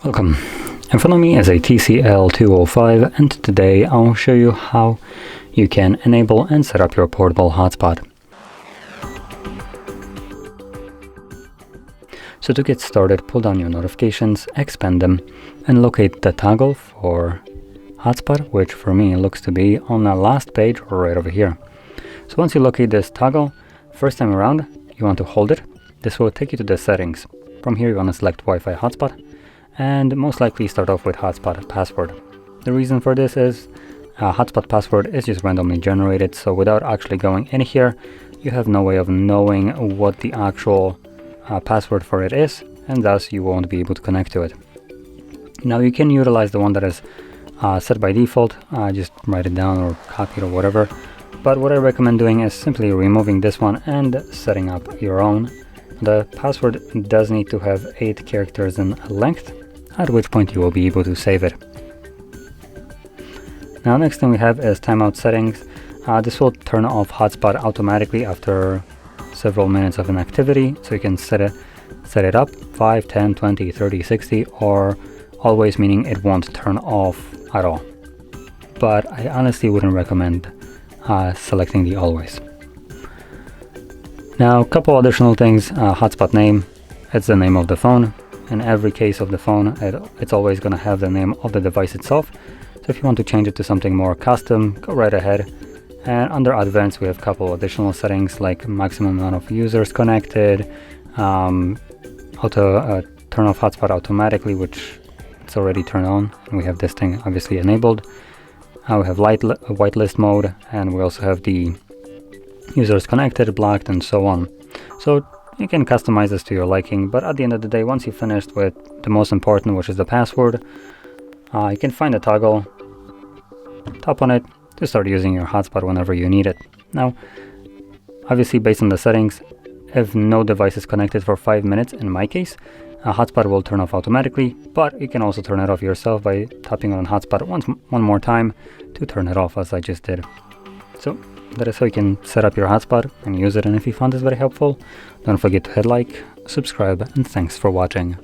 Welcome. In front of me is a TCL 205, and today I'll show you how you can enable and set up your portable hotspot. So to get started, pull down your notifications, expand them, and locate the toggle for hotspot, which for me looks to be on the last page or right over here. So once you locate this toggle, first time around, you want to hold it. This will take you to the settings. From here you want to select Wi-Fi Hotspot, and most likely start off with hotspot password. The reason for this is hotspot password is just randomly generated, so without actually going in here, you have no way of knowing what the actual password for it is, and thus you won't be able to connect to it. Now you can utilize the one that is set by default, just write it down or copy it or whatever, but what I recommend doing is simply removing this one and setting up your own. The password does need to have 8 characters in length, at which point you will be able to save it. Now next thing we have is timeout settings. This will turn off hotspot automatically after several minutes of an activity, so you can set it up 5, 10, 20, 30, 60, or always, meaning it won't turn off at all. But I honestly wouldn't recommend selecting the always. Now a couple additional things. Hotspot name, it's the name of the phone. In every case of the phone, it's always going to have the name of the device itself. So if you want to change it to something more custom, go right ahead. And under advanced, we have a couple additional settings like maximum amount of users connected, turn off hotspot automatically, which it's already turned on, and we have this thing obviously enabled. We have whitelist mode, and we also have the users connected, blocked, and so on. So you can customize this to your liking, but at the end of the day, once you've finished with the most important, which is the password, you can find a toggle, tap on it to start using your hotspot whenever you need it. Now, obviously based on the settings, if no device is connected for 5 minutes, in my case, a hotspot will turn off automatically, but you can also turn it off yourself by tapping on hotspot one more time to turn it off, as I just did. So that is how you can set up your hotspot and use it, and if you found this very helpful, don't forget to hit like, subscribe, and thanks for watching.